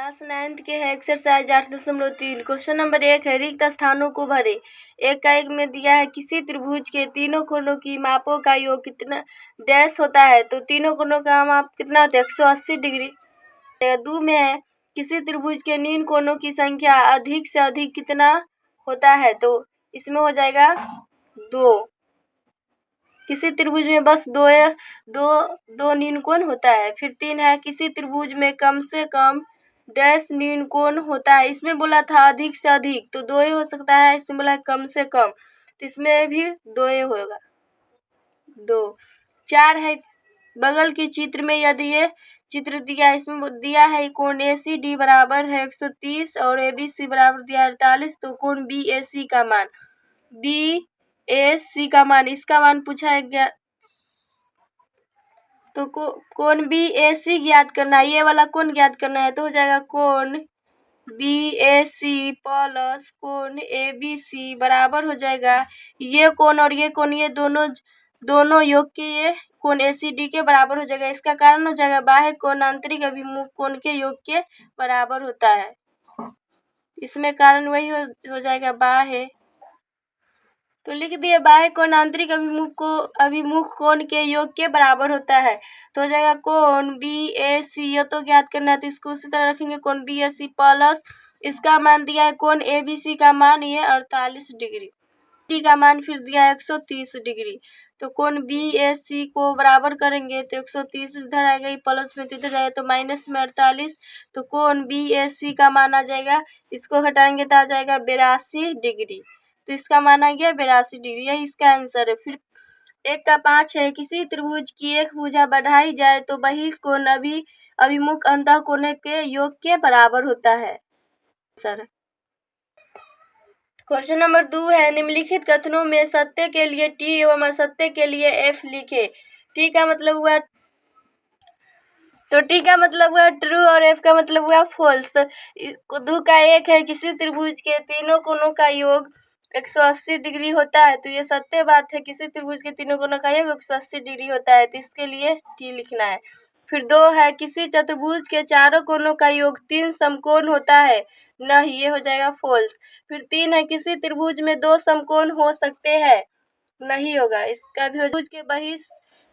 Class 9th के है exercise 8.3। Question number 1 है रिक्त स्थानों को भरे। एक का एक में दिया है किसी त्रिभुज के तीनों कोनों की मापों का योग कितना डैश होता है। तो तीनों कोनों का माप कितना होता है 180 डिग्री। 2 में है किसी त्रिभुज के नीन कोनों की संख्या अधिक से अधिक कितना होता है। तो इसमें हो जाएगा 2। किसी त्रिभुज में बस दो नीन कोण होता है। फिर 3 है किसी त्रिभुज में कम से कम डैश नीन कोण होता है। इसमें बोला था अधिक से अधिक तो 2 ही हो सकता है। इसमें बोला कम से कम तो इसमें भी 2 ही होगा 2। 4 है बगल की चित्र में यदि ये चित्र दिया है, इसमें दिया है कोण ACD बराबर है 130 और ABC बराबर दिया है 48। तो कोण BAC का मान इसका मान पूछा गया। तो कोण BAC ज्ञात करना है, ये वाला कोण ज्ञात करना है। तो हो जाएगा कोण BAC प्लस कोण ABC बराबर हो जाएगा ये कोण और ये कोण, ये दोनों योग के ये कोण ACD के बराबर हो जाएगा। इसका कारण हो जाएगा बाह्य कोण आंतरिक अभिमुख कोण के योग के बराबर होता है। इसमें कारण वही हो जाएगा बाह्य। तो लिख दिए बाह्य कोण आंतरिक अभिमुख कोण के योग के बराबर होता है। तो हो जाएगा कोण BAC, ये तो ज्ञात करना है तो इसको उसी तरह रखेंगे कोण BAC प्लस इसका मान दिया है कोण ABC का मान ये 48 डिग्री, टी का मान फिर दिया है 130 डिग्री। तो कोण BAC को बराबर करेंगे तो 130 इधर आएगा, ये प्लस में तो इधर जाएगा तो माइनस में 48। तो कोण BAC का मान आ जाएगा, इसको हटाएंगे तो आ जाएगा 82 डिग्री। तो इसका मान आ गया 82 डिग्री, यही इसका आंसर है। फिर 1 का 5 है किसी त्रिभुज की एक भुजा बढ़ाई जाए तो बहिष कोण अभिमुख अंतः कोण के योग के बराबर होता है। सर क्वेश्चन नंबर 2 है निम्नलिखित कथनों में सत्य के लिए T एवं असत्य के लिए F लिखे। T का मतलब हुआ ट्रू और F का मतलब हुआ फॉल्स। 2 का 1 है किसी त्रिभुज के तीनों कोणों का योग 180 डिग्री होता है। तो ये सत्य बात है, किसी त्रिभुज के तीनों कोणों का योग 180 डिग्री होता है। तो इसके लिए T लिखना है। फिर 2 है किसी चतुर्भुज के चारों कोणों का योग 3 समकोण होता है। नहीं, ये हो जाएगा फॉल्स। फिर 3 है किसी त्रिभुज में 2 समकोण हो सकते हैं। नहीं होगा, इसका भी त्रिभुज के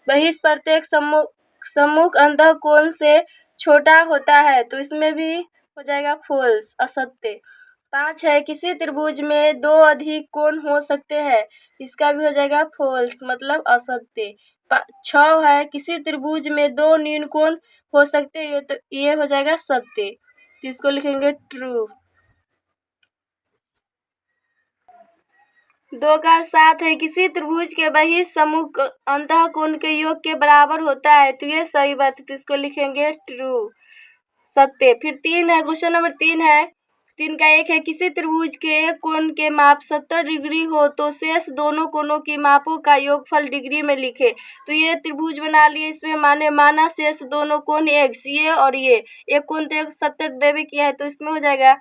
बहिष प्रत्येक सम्मुख अंतः कोण से छोटा होता है। तो इसमें भी हो जाएगा फॉल्स, असत्य। 5 है किसी त्रिभुज में 2 अधिक कोण हो सकते हैं। इसका भी हो जाएगा फॉल्स, मतलब असत्य। 6 है किसी त्रिभुज में 2 न्यून कोण हो सकते हैं। तो ये हो जाएगा सत्य, तो इसको लिखेंगे ट्रू। 2 का 7 है किसी त्रिभुज के बहिष सम्मुख अंतः कोण के योग के बराबर होता है। तो ये सही बात है, तो इसको लिखेंगे ट्रू, सत्य। फिर 3 है क्वेश्चन नंबर 3 है 3 का 1 है किसी त्रिभुज के एक कोण के माप 70 डिग्री हो तो शेष दोनों कोणों की मापों का योगफल डिग्री में लिखे। तो ये त्रिभुज बना लिए, इसमें माना शेष दोनों कोण x, ये और ये एक कोण तो 70 देवे किया है। तो इसमें हो जाएगा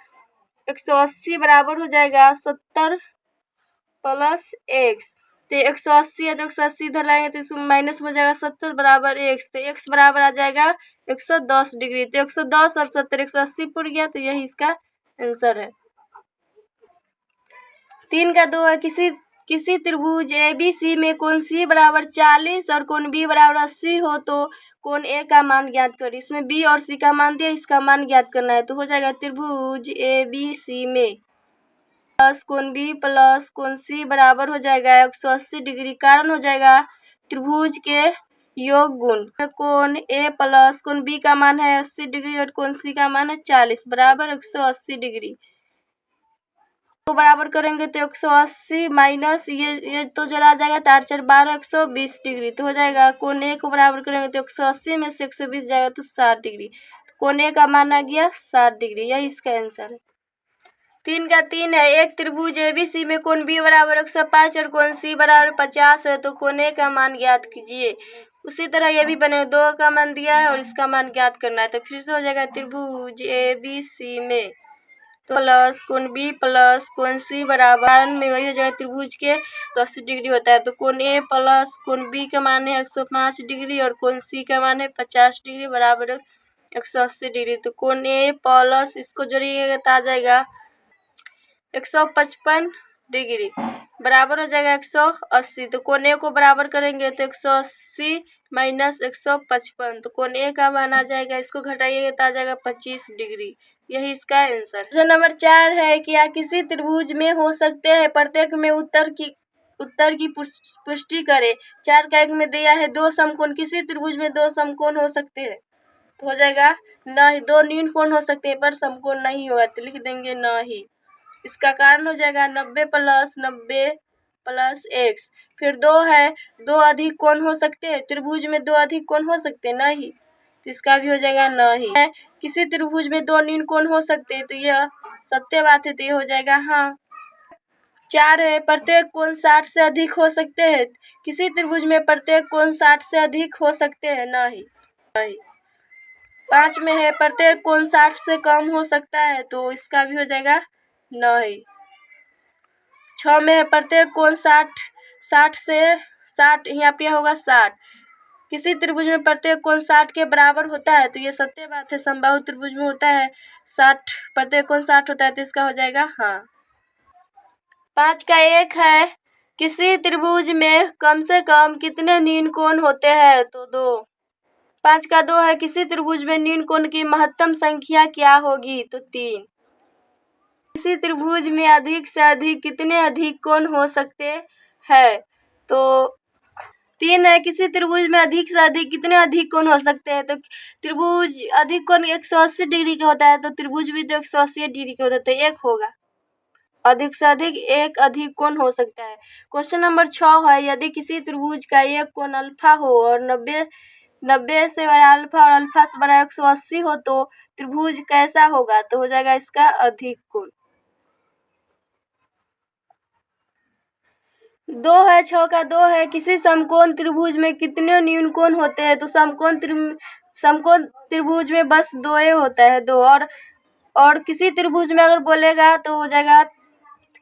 180 बराबर हो जाएगा 70 प्लस x। तो 180 है तो 180 इधर लाएंगे तो इसमें माइनस हो जाएगा 70 बराबर x। तो x बराबर आ जाएगा 110 डिग्री। तो 110 और 70 180 पुर गया, तो यही इसका आंसर है। 3 का 2 है किसी त्रिभुज ABC में कोण C बराबर 40 और कोण B बराबर 80 हो तो कोण A का मान ज्ञात करें। इसमें B और C का मान दिया, इसका मान ज्ञात करना है। तो हो जाएगा त्रिभुज ABC में प्लस कोण B प्लस कोण C बराबर हो जाएगा 180 डिग्री। कारण हो जाएगा त्रिभुज के योग गुण। कोण A प्लस कोण B का मान है 80 डिग्री और कोण C का मान है 40 बराबर 180 डिग्री। तो बराबर करेंगे तो 180 माइनस ये तो जोड़ा जाएगा, 4 4 12 120 डिग्री। तो हो जाएगा कोण A को बराबर करेंगे तो 180 में से 120 जाएगा तो 60 डिग्री। कोण A का मान आ गया 60 डिग्री, यही इसका आंसर है। 3 का 3 है एक त्रिभुज ABC में कोण B बराबर 105 और कोण C बराबर 50 है तो कोण A का मान ज्ञात कीजिए। उसी तरह ये भी बने, 2 का मान दिया है और इसका मान ज्ञात करना है। तो फिर से हो जाएगा त्रिभुज ABC में तो प्लस कोण B प्लस कोण C बराबर में वही हो जाएगा त्रिभुज के तो 80 डिग्री होता है। तो कोण A प्लस कोण B का मान है 105 डिग्री और कोण C का मान है 50 डिग्री बराबर 180 डिग्री। तो कोण ए प्लस इसको जोड़िएगा तो आ जाएगा 155 डिग्री बराबर हो जाएगा 180। तो कोण ए को बराबर करेंगे तो 180 माइनस 155, तो कोण ए का मान आ जाएगा, इसको घटाइएगा तो आ जाएगा 25 डिग्री। यही इसका आंसर। क्वेश्चन नंबर 4 है कि या किसी त्रिभुज में हो सकते हैं प्रत्येक में उत्तर की पुष्टि करें। 4 का 1 में दिया है 2 समकोण, किसी त्रिभुज में 2 समकोण हो सकते हैं, तो हो जाएगा नहीं। 2 न्यून कोण हो सकते हैं पर समकोण नहीं होगा, तो लिख देंगे नहीं। इसका कारण हो जाएगा 90 प्लस 90 प्लस x। फिर 2 है 2 अधिक कोण हो सकते हैं, त्रिभुज में 2 अधिक कोण हो सकते हैं, नहीं, तो इसका भी हो जाएगा नहीं। है किसी त्रिभुज में 2 न्यून कोण हो सकते हैं, तो यह सत्य बात है, तो ये हो जाएगा हाँ। 4 है प्रत्येक कोण 60 से अधिक हो सकते हैं, किसी त्रिभुज में प्रत्येक कोण 60 से अधिक हो सकते हैं, नहीं। 5 में है प्रत्येक कोण 60 से कम हो सकता है, तो इसका भी हो जाएगा नहीं। 6 में है प्रत्येक कोण 60 से 60 यहाँ पे होगा 60, किसी त्रिभुज में प्रत्येक कोण 60 के बराबर होता है, तो ये सत्य बात है, समबाहु त्रिभुज में होता है 60, प्रत्येक कोण 60 होता है, तो इसका हो जाएगा हाँ। 5 का 1 है किसी त्रिभुज में कम से कम कितने न्यून कोण होते हैं, तो 2। 5 का 2 है किसी त्रिभुज में न्यून कोण की महत्तम संख्या क्या होगी, तो 3। किसी त्रिभुज में अधिक से अधिक कितने अधिक कोण हो सकते हैं, तो 3 है किसी त्रिभुज में अधिक से अधिक कितने अधिक कोण हो सकते हैं, तो त्रिभुज अधिक कोण 180 डिग्री का होता है, तो त्रिभुज भी तो 180 डिग्री का होता है, तो 1 होगा। अधिक से अधिक एक अधिक कोण हो सकता है। क्वेश्चन नंबर 6 है यदि किसी त्रिभुज का एक कोण अल्फा हो और 90 से बड़ा अल्फा और अल्फा से बड़ा 180 हो, तो त्रिभुज कैसा होगा, तो हो जाएगा इसका अधिक कोण। 2 है 6 का 2 है किसी समकोण त्रिभुज में कितने न्यून कोण होते हैं, तो समकोण त्रिभुज में बस 2 ही होता है, 2। और किसी त्रिभुज में अगर बोलेगा तो हो जाएगा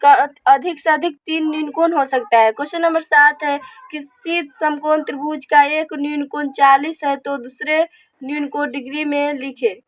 अधिक से अधिक 3 न्यून कोण हो सकता है। क्वेश्चन नंबर 7 है किसी समकोण त्रिभुज का एक न्यून कोण 40 है, तो दूसरे न्यून को डिग्री में लिखे।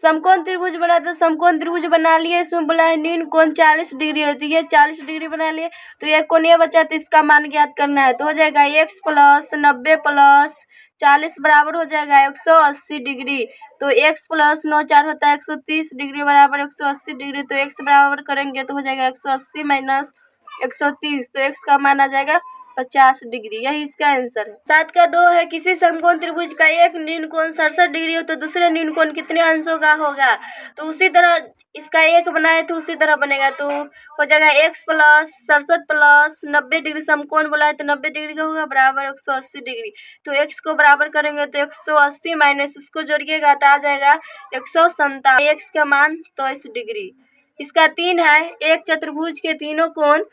समकोण त्रिभुज बना, तो समकोण त्रिभुज बना लिए, इसमें बोला है न्यून कोण 40 डिग्री होती है, 40 डिग्री बना लिए, तो एक कोण ये बचा, तो इसका मान ज्ञात करना है, तो हो जाएगा x प्लस 90 प्लस 40 बराबर हो जाएगा 180 डिग्री। तो x प्लस 9 4 होता है 130 डिग्री बराबर 180 डिग्री, तो x बराबर करेंगे तो हो जाएगा 180 माइनस 130, तो x का मान आ जाएगा 50 डिग्री। यही इसका आंसर है। 7 का 2 है किसी समकोण त्रिभुज का एक न्यून कोण 67 डिग्री हो, तो दूसरे न्यून कोण कितने अंशों का होगा, तो उसी तरह इसका एक बनाए तो उसी तरह बनेगा, तो हो जाएगा x प्लस 67 प्लस 90 डिग्री, समकोण बोला है तो 90 डिग्री का होगा बराबर 180 डिग्री। तो x को बराबर करेंगे तो 180 माइनस उसको जोड़िएगा तो आ जाएगा 157, x का मान 23 डिग्री। इसका 3 है एक चतुर्भुज के तीनों कोण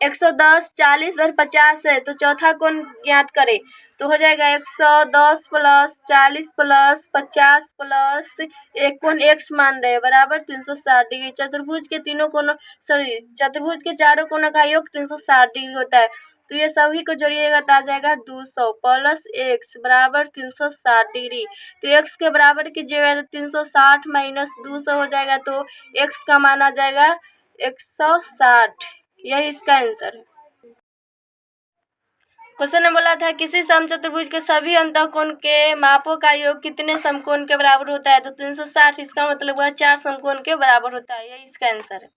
110 40 और 50 है, तो चौथा कोण ज्ञात करें, तो हो जाएगा 110 प्लस 40 प्लस 50 प्लस एक कोण x मान रहे बराबर 360 डिग्री। चतुर्भुज के तीनों कोण चतुर्भुज के चारों कोणों का योग 360 डिग्री होता है, तो ये सभी को जोड़िएगा तो आ जाएगा 200 प्लस x बराबर 360 डिग्री। तो x के बराबर कीजिएगा तो 360 माइनस 200 हो जाएगा, तो x का मान आ जाएगा 160। यही इसका आंसर है। क्वेश्चन में बोला था किसी समचतुर्भुज के सभी अंतःकोण के मापों का योग कितने समकोण के बराबर होता है, तो 360, इसका मतलब हुआ 4 समकोण के बराबर होता है। यही इसका आंसर है।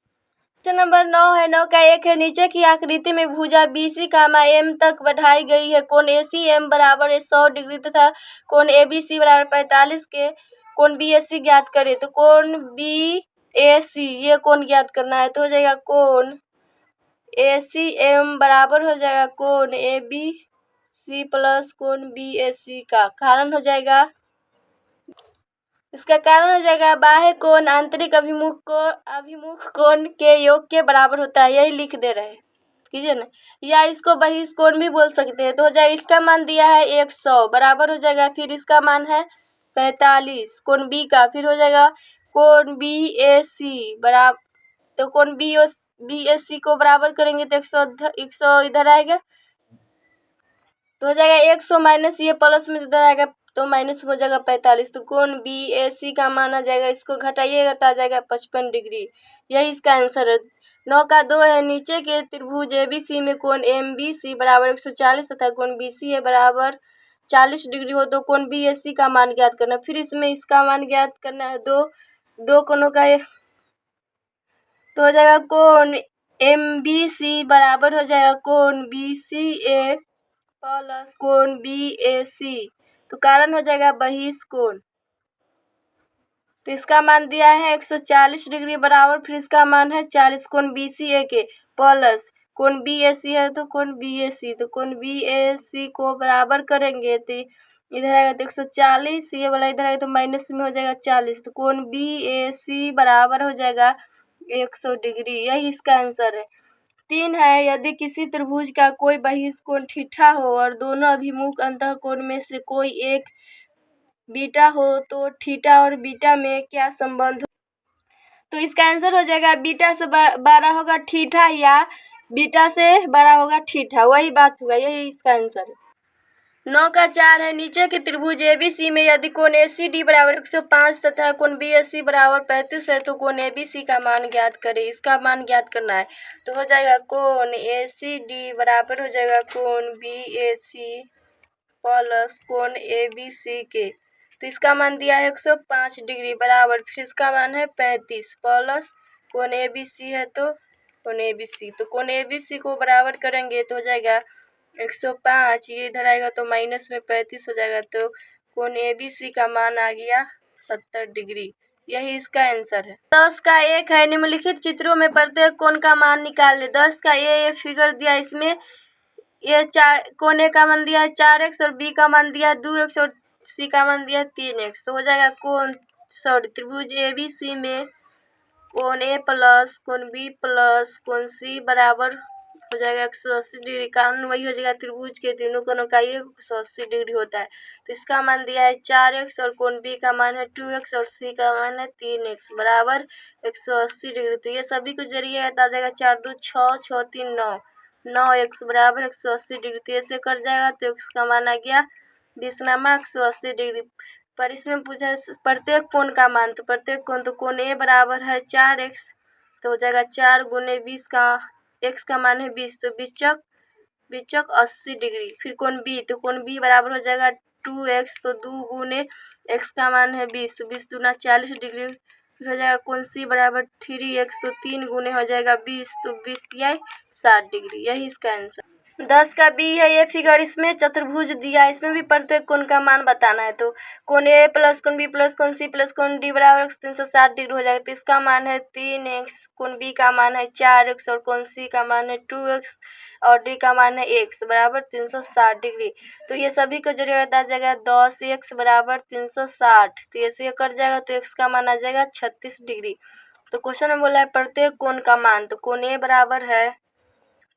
क्वेश्चन नंबर 9 है 9 का 1 है नीचे की आकृति में भुजा BC M तक बढ़ाई गई है, कोण ACM बराबर 100 डिग्री तथा कोण ABC बराबर 45 के कोण BAC ज्ञात करे, तो कोण BAC ये कोण ज्ञात करना है, तो हो जाएगा कोण ACM बराबर हो जाएगा कोण ABC प्लस कोण BAC का कारण हो जाएगा, इसका कारण हो जाएगा बाह्य कोण आंतरिक अभिमुख कोण के योग के बराबर होता है। यही लिख दे रहे हैं, कीजिए ना, या इसको बहिष कोण भी बोल सकते हैं, तो हो जाएगा इसका मान दिया है 100 बराबर हो जाएगा, फिर इसका मान है 45 कोण B का, फिर हो जाएगा कोण BAC बराबर, तो कोण BAC को बराबर करेंगे तो 100 इधर आएगा, तो हो जाएगा 100 माइनस ये प्लस में इधर आएगा तो माइनस में हो जाएगा 45। तो कोण बी ए सी का मान आ जाएगा, इसको घटाइएगा तो आ जाएगा 55 डिग्री। यही इसका आंसर है। 9 का 2 है, नीचे के त्रिभुज ए बी सी में कोण एम बी सी बराबर 140 तथा कोण बी सी ए बराबर 40 डिग्री हो तो कोण बी ए सी का मान ज्ञात करना। फिर इसमें इसका मान ज्ञात करना है। दो कोणों का तो हो जाएगा कोण एम बी सी बराबर हो जाएगा कोण बी सी ए प्लस कोण बी ए सी। तो कारण हो जाएगा बहिष्कोण। तो इसका मान दिया है 140 डिग्री बराबर, फिर इसका मान है 40 कोण बी सी ए के प्लस कोण बी ए सी है तो कोण बी ए सी। तो कोण बी ए सी को बराबर करेंगे तो इधर आएगा तो 140, ये वाला इधर आएगा तो माइनस में हो जाएगा 40। तो कोण बी ए सी बराबर हो जाएगा 100 डिग्री। यही इसका आंसर है। 3 है, यदि किसी त्रिभुज का कोई बहिष्कोण थीटा हो और दोनों अभिमुख अंतःकोण में से कोई एक बीटा हो तो थीटा और बीटा में क्या संबंध हो? तो इसका आंसर हो जाएगा बीटा से बड़ा होगा थीटा या बीटा से बड़ा होगा थीटा। वही बात होगा, यही इसका आंसर है। 9 का 4 है, नीचे के त्रिभुज एबीसी में यदि कोण एसीडी बराबर 105 तथा कोण बीएसी बराबर 35 है तो कोण एबीसी का मान ज्ञात करें। इसका मान ज्ञात करना है। तो हो जाएगा कोण एसीडी बराबर हो जाएगा कोण बीएसी प्लस कोण एबीसी के। तो इसका मान दिया है 105 डिग्री बराबर, फिर इसका मान है 35 प्लस कोण एबीसी है तो कोण एबीसी। तो कोण एबीसी को बराबर करेंगे तो हो जाएगा 105, ये इधर आएगा तो माइनस में 35 हो जाएगा। तो कोण एबीसी का मान आ गया 70 डिग्री। यही इसका आंसर है। 10 का 1 है, निम्नलिखित चित्रों में प्रत्येक कोण का मान निकाल ले। 10 का ये फिगर दिया, इसमें ये कोण ए का मान दिया है 4x और बी का मान दिया है 2x और सी का मान दिया है 3x। तो हो जाएगा त्रिभुज ए बी सी में कोण ए प्लस कोण बी प्लस कोण सी बराबर हो जाएगा 180 डिग्री। कारण वही हो जाएगा त्रिभुज के तीनों कोणों का ये 180 डिग्री होता है। तो इसका मान दिया है 4x और कोण बी का मान है 2x और सी का मान है 3x बराबर 180 डिग्री। तो ये सभी को जरिए आ जाएगा 4 2 6 6 3 9 9x बराबर 180 डिग्री। तो ऐसे कर जाएगा तो x का मान आ गया 180 डिग्री। पर इसमें पूछा है प्रत्येक कोण का मान। तो प्रत्येक कोण, तो कोण ए बराबर है 4x, तो हो जाएगा 4 गुने 20 का x का मान है 20, तो 20 80 डिग्री। फिर कोण बी, तो कोण बी बराबर हो जाएगा 2x, तो 2 गुने x का मान है 20, तो 20 दूना 40 डिग्री। फिर हो जाएगा कोण सी बराबर 3x, तो 3 गुने हो जाएगा 20, तो 20 तिहाई 60 डिग्री। यही इसका आंसर। 10 का बी है ये फिगर, इसमें चतुर्भुज दिया है, इसमें भी प्रत्येक कोण का मान बताना है। तो कोण ए प्लस कोण बी प्लस कोण सी प्लस कोण डी बराबर 360 डिग्री हो जाएगा। तो इसका मान है 3x, कोण बी का मान है 4x और कोण सी का मान है 2x और डी का मान है x बराबर 360 डिग्री। तो ये सभी को जोड़िएगा तो आ जाएगा 10x बराबर 360। तो ऐसे कर जाएगा तो x का मान आ जाएगा 36 डिग्री। तो क्वेश्चन में बोला है प्रत्येक कोण का मान। तो कोण ए बराबर है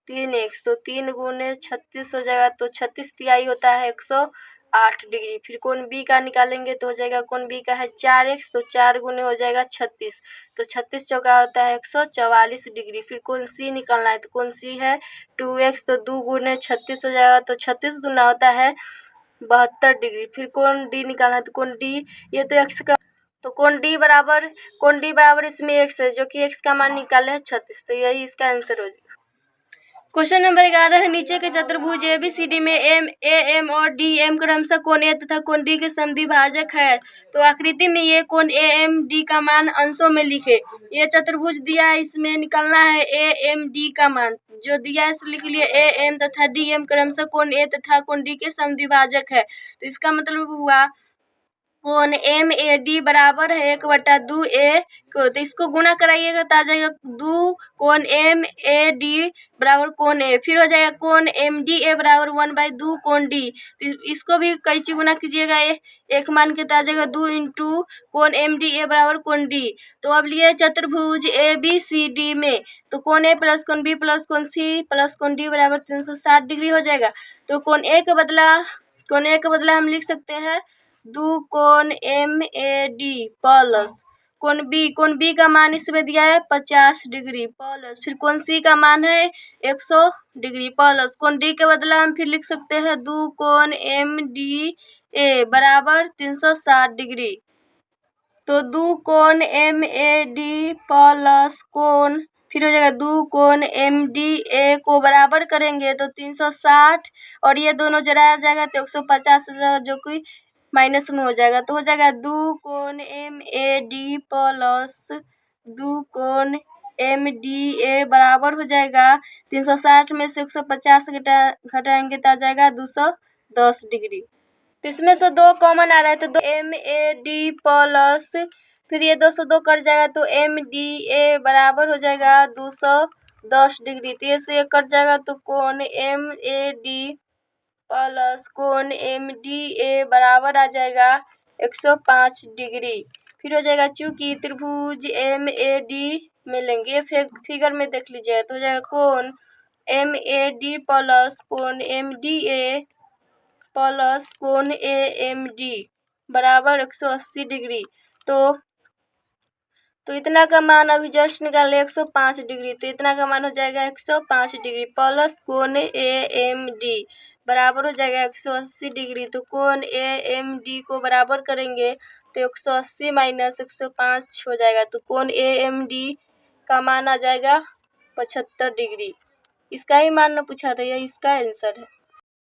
3x, तो 3 गुने 36 हो जाएगा, तो 36 तिहाई होता है 108 डिग्री। फिर कोण बी का निकालेंगे तो हो जाएगा कोण बी का है 4x, तो 4 गुने हो जाएगा 36, तो 36 चौका होता है 144 डिग्री। फिर कोण सी निकालना है, तो कोण सी है 2x, तो 2 गुने 36 हो जाएगा, तो 36 दूना होता है 72 डिग्री। फिर कोण डी निकालना है, तो कोण डी ये तो x का, तो कोण डी बराबर इसमें x है, जो कि x का मान निकाले है 36। तो यही इसका आंसर हो जाएगा। क्वेश्चन नंबर 11 है, नीचे के चतुर्भुज एबीसीडी में एम ए एम और डी एम क्रमशः कोण ए तथा कोण डी के समद्विभाजक है। तो आकृति में ये कोण ए एम डी का मान अंशों में लिखे। ये चतुर्भुज दिया है, इसमें निकालना है ए एम डी का मान। जो दिया है लिख लिए ए एम तथा डी एम क्रमशः कोण ए तथा कोण डी के समद्विभाजक है। तो इसका मतलब हुआ कोण एम ए डी बराबर है 1/2 ए को, तो इसको गुना कराइएगा तो आ जाएगा 2 कोण एम ए डी बराबर कोण ए। फिर हो जाएगा कोण एम डी ए बराबर 1/2 कोण डी। तो इसको भी कैसे गुना कीजिएगा, एक मान के तो आ जाएगा 2 इंटू कोण एम डी ए बराबर कोण डी। तो अब लिए चतुर्भुज ए बी सी डी में, तो कोण ए प्लस कोण बी प्लस कोण सी प्लस कोण डी बराबर 360 डिग्री हो जाएगा। तो कोण ए का बदला हम लिख सकते हैं 2 कोण एम ए डी प्लस कोण बी का मान इसमें दिया है 50 डिग्री प्लस फिर कोण सी का मान है 100 डिग्री प्लस कोण डी के बदला हम फिर लिख सकते हैं 2 कोण एम डी ए बराबर 360 डिग्री। तो दो कोण एम ए डी प्लस कोण फिर हो जाएगा दो कोण एम डी ए को बराबर करेंगे तो 360 और ये दोनों जराया जाएगा तो 150 जो कि माइनस में हो जाएगा। तो हो जाएगा दो कोण एम ए डी प्लस दो कोण एम डी ए बराबर हो जाएगा 360 में से 150 घटाएंगे तो आ जाएगा 210 डिग्री। तो इसमें से दो कॉमन आ रहा है तो दो एम ए डी प्लस फिर ये 202 कट जाएगा तो एम डी ए बराबर हो जाएगा 210 डिग्री। तो ये से कट जाएगा तो कोण एम ए डी प्लस कोण एम डी ए बराबर आ जाएगा 105 डिग्री। फिर हो जाएगा चूंकि त्रिभुज एम ए डी में लेंगे फिगर में देख लीजिए तो हो जाएगा कोण एम ए डी प्लस कोण एम डी ए प्लस कोण ए एम डी बराबर 180 डिग्री। तो इतना का मान अभी जस्ट निकाले 105 डिग्री। तो इतना का मान हो जाएगा 105 डिग्री प्लस कोण ए एम डी बराबर हो जाएगा 180 डिग्री। तो कोण ए एम डी को बराबर करेंगे तो 180 माइनस 105 हो जाएगा। तो कोण ए एम डी का मान आ जाएगा 75 डिग्री। इसका ही मान पूछा था, यह इसका आंसर है।